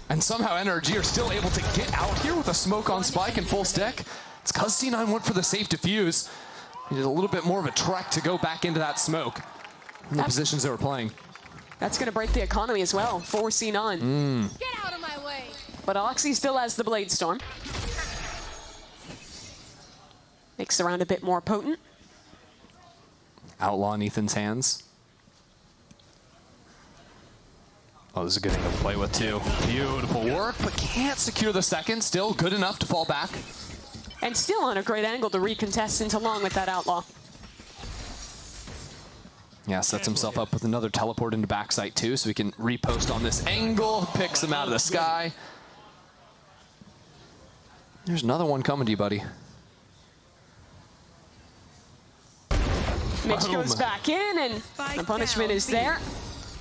And somehow NRG are still able to get out here with a smoke on spike and full stick. It's because C9 went for the safe defuse. He did a little bit more of a trek to go back into that smoke in the positions they were playing. That's going to break the economy as well for C9. Get out of my way! But Oxy still has the Blade Storm. Makes the round a bit more potent. Outlaw in Ethan's hands. Oh, this is a good angle to play with too. Beautiful work, but can't secure the second. Still good enough to fall back. And still on a great angle to recontest into long with that Outlaw. Yeah, sets himself up with another teleport into backside too, so he can repost on this angle, picks him out of the sky. There's another one coming to you, buddy. Mitch goes back in, and the punishment is there.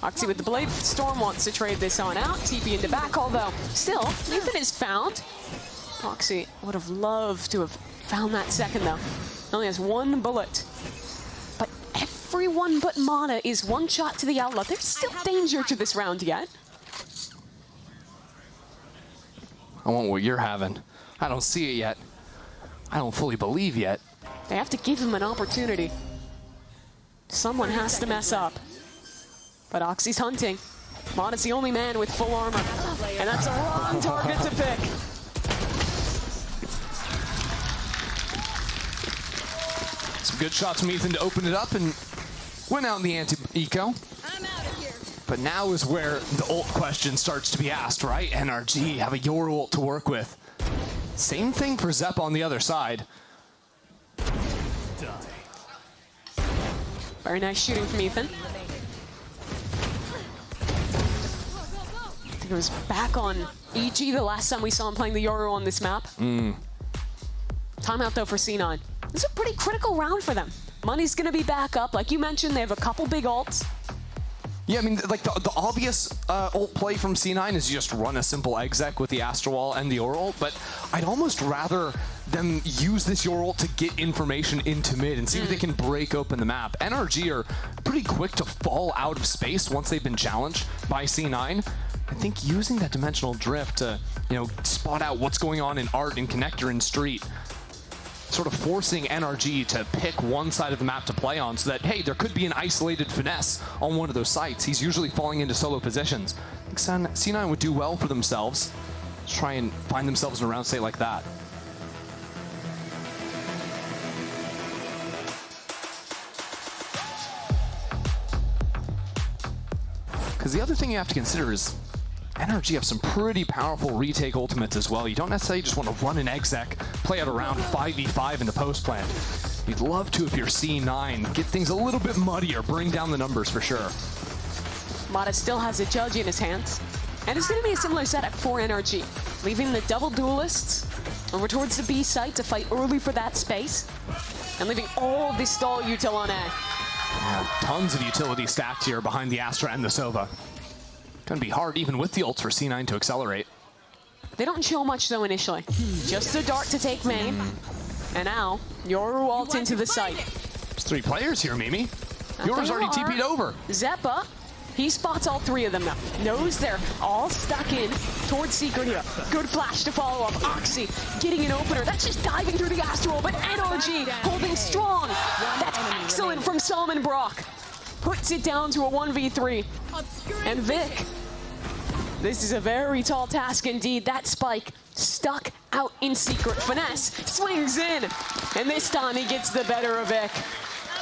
Oxy with the Blade Storm wants to trade this on out. TP into back, although still, Ethan is found. Oxy would have loved to have found that second, though. Only has 1 bullet. But everyone but Mata is 1 shot to the Outlaw. There's still danger to this round yet. I want what you're having. I don't see it yet. I don't fully believe yet. They have to give him an opportunity. Someone has to mess up. But Oxy's hunting. Mata's the only man with full armor. And that's a wrong target to pick. Some good shots from Ethan to open it up and went out in the anti-eco. I'm out of here. But now is where the ult question starts to be asked, right? NRG have a Yoru ult to work with. Same thing for Zep on the other side. Very nice shooting from Ethan. I think it was back on EG the last time we saw him playing the Yoru on this map. Timeout though for C9. This is a pretty critical round for them. Money's gonna be back up. Like you mentioned, they have a couple big ults. Yeah, I mean, like the obvious ult play from C9 is you just run a simple exec with the Astro Wall and the Yoru ult, but I'd almost rather them use this Yoru ult to get information into mid and see if they can break open the map. NRG are pretty quick to fall out of space once they've been challenged by C9, I think using that dimensional drift to, spot out what's going on in Art and Connector and Street, sort of forcing NRG to pick one side of the map to play on so that, hey, there could be an isolated finesse on one of those sites. He's usually falling into solo positions. I think C9 would do well for themselves to try and find themselves in a round state like that. Because the other thing you have to consider is NRG have some pretty powerful retake ultimates as well. You don't necessarily just want to run an exec, play out around 5v5 in the post plant. You'd love to, if you're C9, get things a little bit muddier, bring down the numbers for sure. Mata still has a judge in his hands. And it's going to be a similar setup for NRG, leaving the double duelists over towards the B site to fight early for that space, and leaving all this stall util on A. Yeah, tons of utility stacked here behind the Astra and the Sova. Gonna be hard even with the ults for C9 to accelerate. They don't show much though initially. Just a dart to take main. And now, Yoru ult into the site. There's 3 players here, Mimi. Yoru's already TP'd over. Zeppa, he spots all 3 of them now. Knows they're all stuck in towards Secret here. Good flash to follow up. Oxy getting an opener. That's just diving through the Astral, but NRG holding strong. That's excellent from Salman Brock. Puts it down to a 1v3. And Vic, this is a very tall task indeed. That spike stuck out in Secret. Finesse swings in, and this time he gets the better of Vic.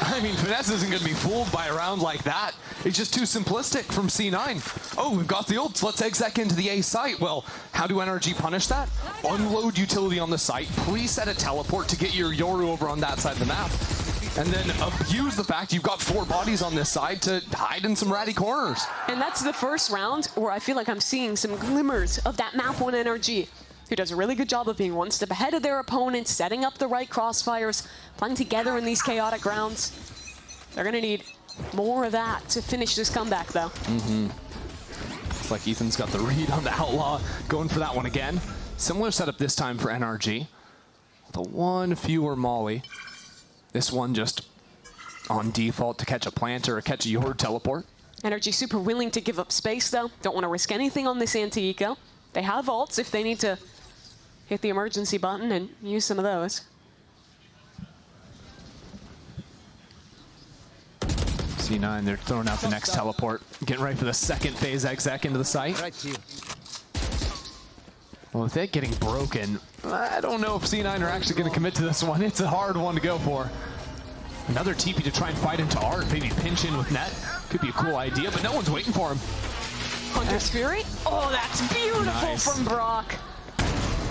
I mean, Finesse isn't going to be fooled by a round like that. It's just too simplistic from C9. Oh, we've got the ults. Let's exec into the A site. Well, how do NRG punish that? Unload utility on the site, preset a teleport to get your Yoru over on that side of the map, and then abuse the fact you've got 4 bodies on this side to hide in some ratty corners. And that's the first round where I feel like I'm seeing some glimmers of that map 1 NRG, who does a really good job of being one step ahead of their opponents, setting up the right crossfires, playing together in these chaotic rounds. They're gonna need more of that to finish this comeback though. Looks like Ethan's got the read on the Outlaw, going for that one again. Similar setup this time for NRG. The 1 fewer Molly. This one just on default to catch a planter or catch a Yord teleport. NRG super willing to give up space though. Don't want to risk anything on this anti-eco. They have ults if they need to hit the emergency button and use some of those. C9, they're throwing out the next teleport. Getting ready for the second phase exec into the site. Well, with it getting broken, I don't know if C9 are actually going to commit to this one. It's a hard one to go for. Another TP to try and fight into Art, maybe pinch in with net. Could be a cool idea, but no one's waiting for him. Hunter's Fury? Oh, that's beautiful from Brock.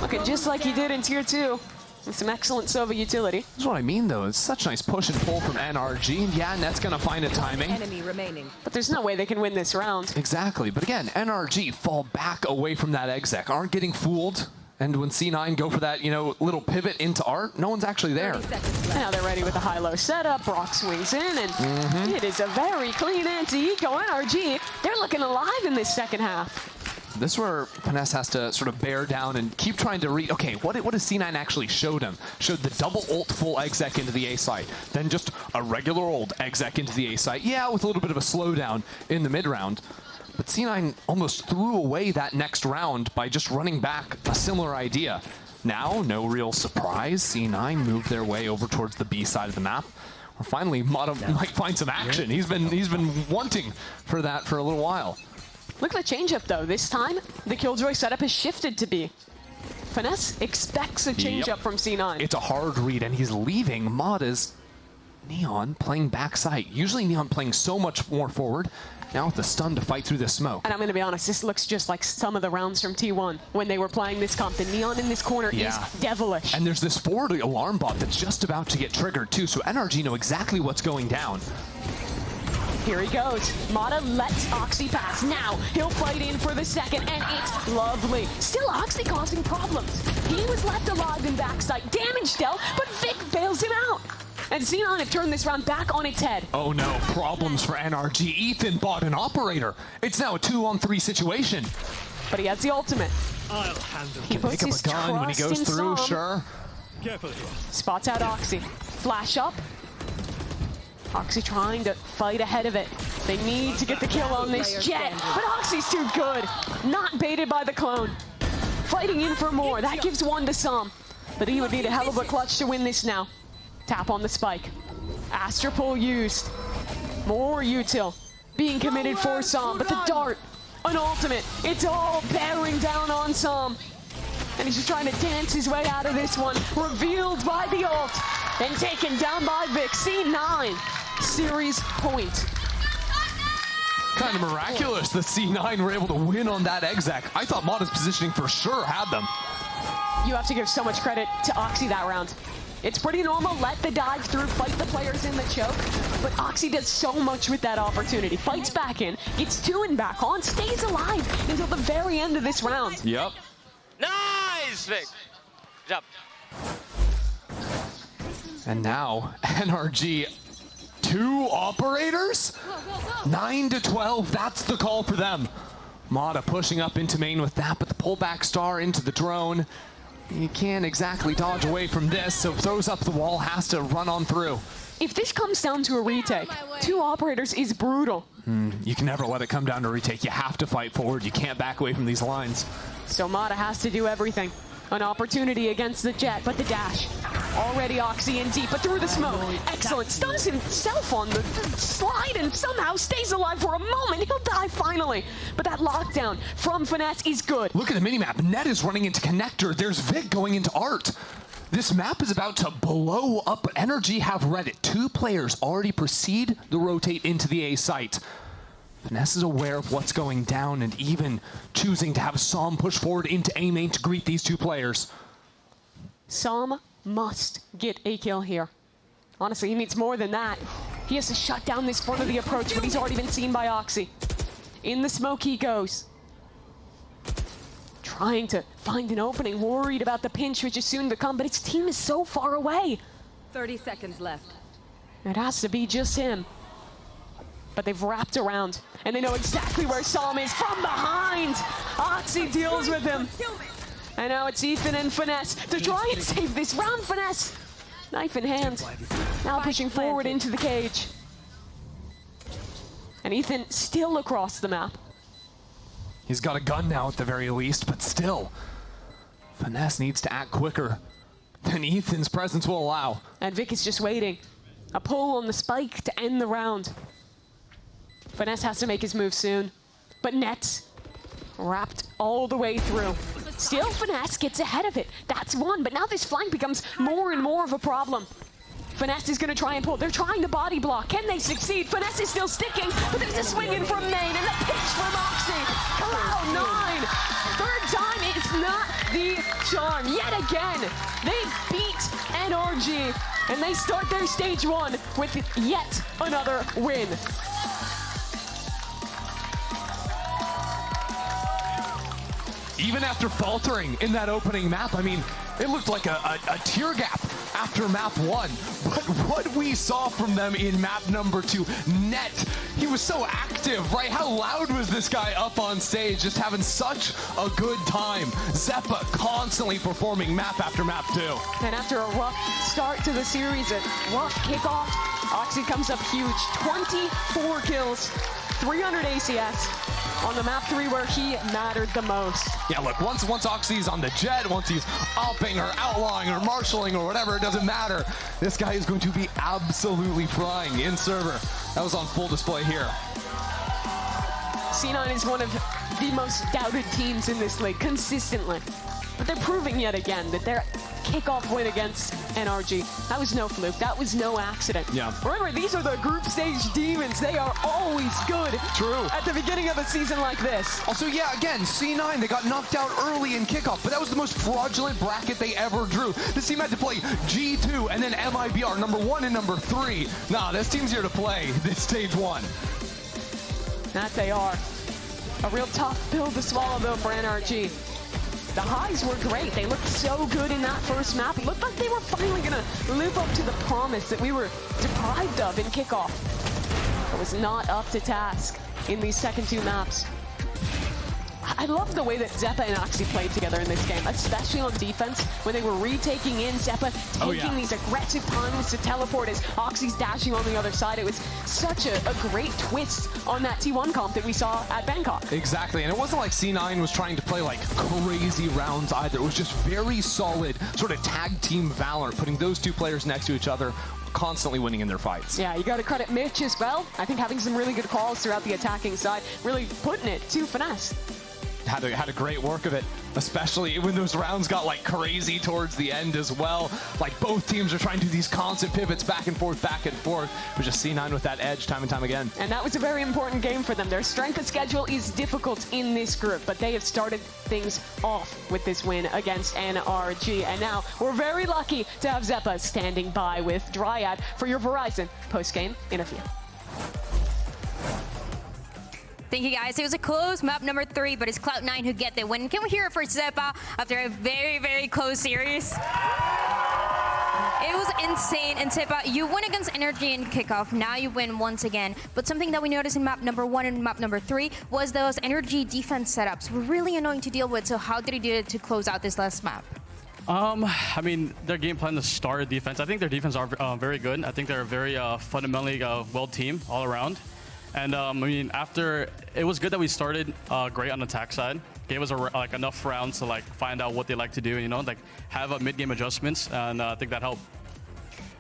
Looking just like he did in Tier 2. With some excellent Sova utility. That's what I mean, though. It's such nice push and pull from NRG. Yeah, Net's going to find a timing. Enemy remaining. But there's no way they can win this round. Exactly. But again, NRG fall back away from that exec. Aren't getting fooled. And when C9 go for that, little pivot into Art, no one's actually there. Now they're ready with a high-low setup. Brock swings in, and it is a very clean anti-eco. NRG, they're looking alive in this second half. This is where Finesse has to sort of bear down and keep trying to read. Okay, what does C9 actually showed him? Showed the double ult full exec into the A site, then just a regular old exec into the A site. Yeah, with a little bit of a slowdown in the mid round. But C9 almost threw away that next round by just running back a similar idea. Now, no real surprise, C9 moved their way over towards the B side of the map. Or finally, Mata might find some action. He's been wanting for that for a little while. Look at the changeup though. This time, the Killjoy setup has shifted to B. Finesse expects a changeup from C9. It's a hard read, and he's leaving Mata's Neon playing backside. Usually Neon playing so much more forward. Now with the stun to fight through the smoke. And I'm going to be honest, this looks just like some of the rounds from T1 when they were playing this comp. The Neon in this corner is devilish. And there's this forward alarm bot that's just about to get triggered too, so NRG know exactly what's going down. Here he goes. Mata lets Oxy pass. Now he'll fight in for the second, and it's lovely. Still Oxy causing problems. He was left alive in backside, damage dealt, but Vic bails him out. And Xenon have turned this round back on its head. Oh no, problems for NRG. Ethan bought an operator. It's now a 2-on-3 situation. But he has the ultimate. I'll handle He puts Pick up his a gun when he trust goes in through, Psalm. sure. Careful here. Spots out Oxy. Flash up. Oxy trying to fight ahead of it. They need to get the kill on this Jet, but Oxy's too good. Not baited by the clone. Fighting in for more. That gives one to Sam. But he would need a hell of a clutch to win this now. Tap on the spike. Astra pull used. More util being committed for Sam, but the dart, an ultimate. It's all bearing down on Sam. And he's just trying to dance his way out of this one. Revealed by the ult. Then taken down by Vic. C9. Series point. Kind of miraculous that C9 were able to win on that exec. I thought Mata's positioning for sure had them. You have to give so much credit to Oxy that round. It's pretty normal, let the dive through, fight the players in the choke, but Oxy does so much with that opportunity. Fights back in, gets 2 and back on, stays alive until the very end of this round. Yep. Nice, Vic. Good job. And now, NRG, 2 operators? 9 to 12, that's the call for them. Mata pushing up into main with that, but the pullback star into the drone. You can't exactly dodge away from this, so throws up the wall, has to run on through. If this comes down to a retake, 2 operators is brutal. You can never let it come down to retake. You have to fight forward. You can't back away from these lines. So Mata has to do everything. An opportunity against the Jet, but the dash. Already Oxy in deep, but through the smoke. Excellent. Stuns himself on the slide and somehow stays alive for a moment. He'll die finally. But that lockdown from Finesse is good. Look at the minimap. Net is running into connector. There's Vic going into Art. This map is about to blow up. NRG have read it. 2 players already proceed to rotate into the A site. Finesse is aware of what's going down and even choosing to have Sam push forward into A main to greet these 2 players. Sam must get a kill here. Honestly, he needs more than that. He has to shut down this front of the approach, but he's already been seen by Oxy. In the smoke he goes. Trying to find an opening, worried about the pinch which is soon to come, but his team is so far away. 30 seconds left. It has to be just him. But they've wrapped around, and they know exactly where Sam is from behind. Oxy deals with him. And now it's Ethan and Finesse to try and save this round. Finesse, knife in hand, now pushing forward into the cage. And Ethan still across the map. He's got a gun now at the very least, but still, Finesse needs to act quicker than Ethan's presence will allow. And Vic is just waiting. A pull on the spike to end the round. Finesse has to make his move soon, but Net wrapped all the way through. Still, Finesse gets ahead of it. That's one, but now this flank becomes more and more of a problem. Finesse is going to try and pull. They're trying to body block. Can they succeed? Finesse is still sticking, but there's a swing in from main, and the pitch from Oxy. Cloud9. 3rd time is not the charm. Yet again, they beat NRG, and they start their stage 1 with yet another win. Even after faltering in that opening map, I mean, it looked like a tear gap after map 1. But what we saw from them in map number 2, Net, he was so active, right? How loud was this guy up on stage, just having such a good time. Zeppa constantly performing map after map 2. And after a rough start to the series, a rough kickoff, Oxy comes up huge. 24 kills, 300 ACS. On the map 3 where he mattered the most. Yeah, look, once Oxy's on the Jet, once he's upping or outlawing or marshalling or whatever, it doesn't matter. This guy is going to be absolutely flying in server. That was on full display here. C9 is one of the most doubted teams in this league, consistently. But they're proving yet again that their kickoff win against NRG, that was no fluke, that was no accident. Yeah. Remember, these are the group stage demons. They are always good. True. At the beginning of a season like this. Also, yeah, again, C9, they got knocked out early in kickoff, but that was the most fraudulent bracket they ever drew. This team had to play G2 and then MIBR, number 1 and number 3. Nah, this team's here to play this stage 1. That they are. A real tough pill to swallow, though, for NRG. The highs were great. They looked so good in that first map. It looked like they were finally going to live up to the promise that we were deprived of in kickoff. It was not up to task in these second 2 maps. I love the way that Zeppa and Oxy played together in this game, especially on defense when they were retaking in. Zeppa taking these aggressive times to teleport as Oxy's dashing on the other side. It was such a great twist on that T1 comp that we saw at Bangkok. Exactly, and it wasn't like C9 was trying to play like crazy rounds either. It was just very solid sort of tag team Valorant, putting those two players next to each other, constantly winning in their fights. Yeah, you got to credit Mitch as well. I think having some really good calls throughout the attacking side, really putting it to Finesse. Had a great work of it, especially when those rounds got like crazy towards the end as well. Like both teams are trying to do these constant pivots back and forth, back and forth. It was just C9 with that edge time and time again. And that was a very important game for them. Their strength of schedule is difficult in this group, but they have started things off with this win against NRG. And now we're very lucky to have Zeppa standing by with Dryad for your Verizon post-game interview. Thank you, guys. It was a close map number 3, but it's Cloud9 who get the win. Can we hear it for Zeppa after a very, very close series? It was insane. And Zeppa, you win against NRG in Kickoff. Now you win once again. But something that we noticed in map number 1 and map number 3 was those NRG defense setups were really annoying to deal with. So how did you do it to close out this last map? I mean, their game plan to start defense, I think their defense are very good. I think they're a very fundamentally well team all around. And I mean, after it was good that we started great on the attack side. Gave us like enough rounds to like find out what they like to do, you know, like have a mid-game adjustments, and I think that helped.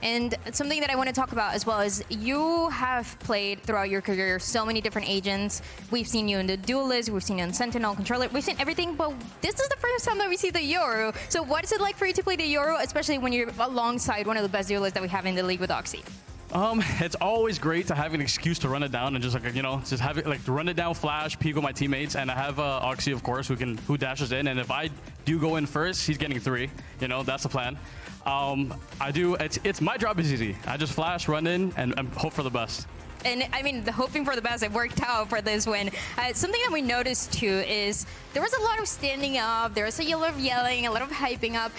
And something that I want to talk about as well is you have played throughout your career so many different agents. We've seen you in the Duelist, we've seen you in Sentinel, Controller, we've seen everything, but this is the first time that we see the Yoru. So what is it like for you to play the Yoru, especially when you're alongside one of the best Duelists that we have in the league with Oxy? It's always great to have an excuse to run it down and just like, you know, just have it like run it down, flash, peek with my teammates, and I have Oxy, of course, who dashes in, and if I do go in first, he's getting 3. You know, that's the plan. It's my job is easy. I just flash, run in, and hope for the best. And I mean, the hoping for the best, it worked out for this win. Something that we noticed too is there was a lot of standing up, there was a lot of yelling, a lot of hyping up.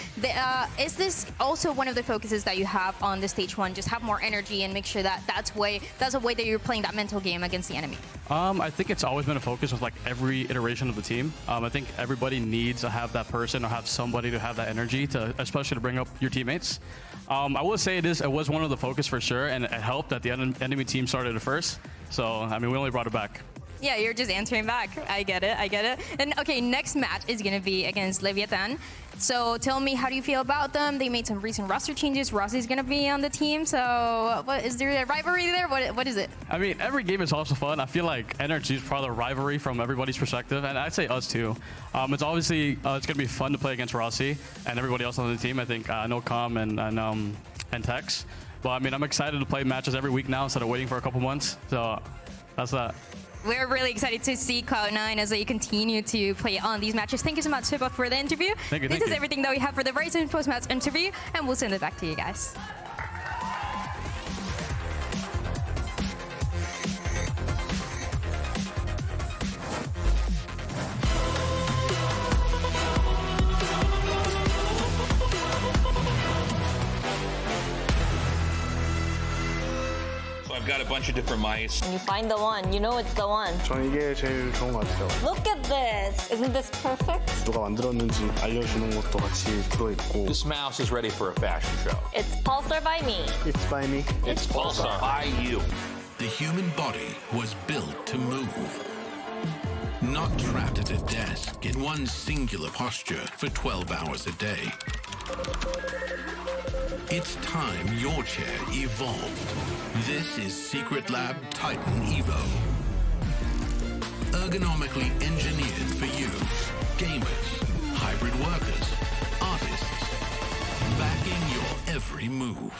Is this also one of the focuses that you have on the stage 1? Just have more energy and make sure that that's a way that you're playing that mental game against the enemy. I think it's always been a focus of like every iteration of the team. I think everybody needs to have that person or have somebody to have that energy to, especially to bring up your teammates. I will say it was one of the focus for sure, and it helped that the enemy team started it first. So, I mean, we only brought it back. Yeah, you're just answering back. I get it. And okay, next match is going to be against Leviathan. So tell me, how do you feel about them? They made some recent roster changes. Rossi's going to be on the team. So is there a rivalry there? What is it? I mean, every game is also fun. I feel like NRG is probably a rivalry from everybody's perspective, and I'd say us too. It's obviously, it's going to be fun to play against Rossi and everybody else on the team. I think NoCom and Tex. But I mean, I'm excited to play matches every week now instead of waiting for a couple months. So that's that. We're really excited to see Cloud9 as they continue to play on these matches. Thank you so much, Zeppa, for the interview. Thank you. This is everything that we have for the Verizon post-match interview, and we'll send it back to you guys. I've got a bunch of different mice. When you find the one, you know it's the one. 저는 이게 제일 좋은 것 같아요. Look at this. Isn't this perfect? 누가 만들었는지 알려주는 것도 같이 들어있고. This mouse is ready for a fashion show. It's Pulsar by me. It's by me. It's Pulsar by you. The human body was built to move. Not trapped at a desk in one singular posture for 12 hours a day. It's time your chair evolved. This is Secret Lab Titan Evo. Ergonomically engineered for you. Gamers, hybrid workers, artists. Backing your every move.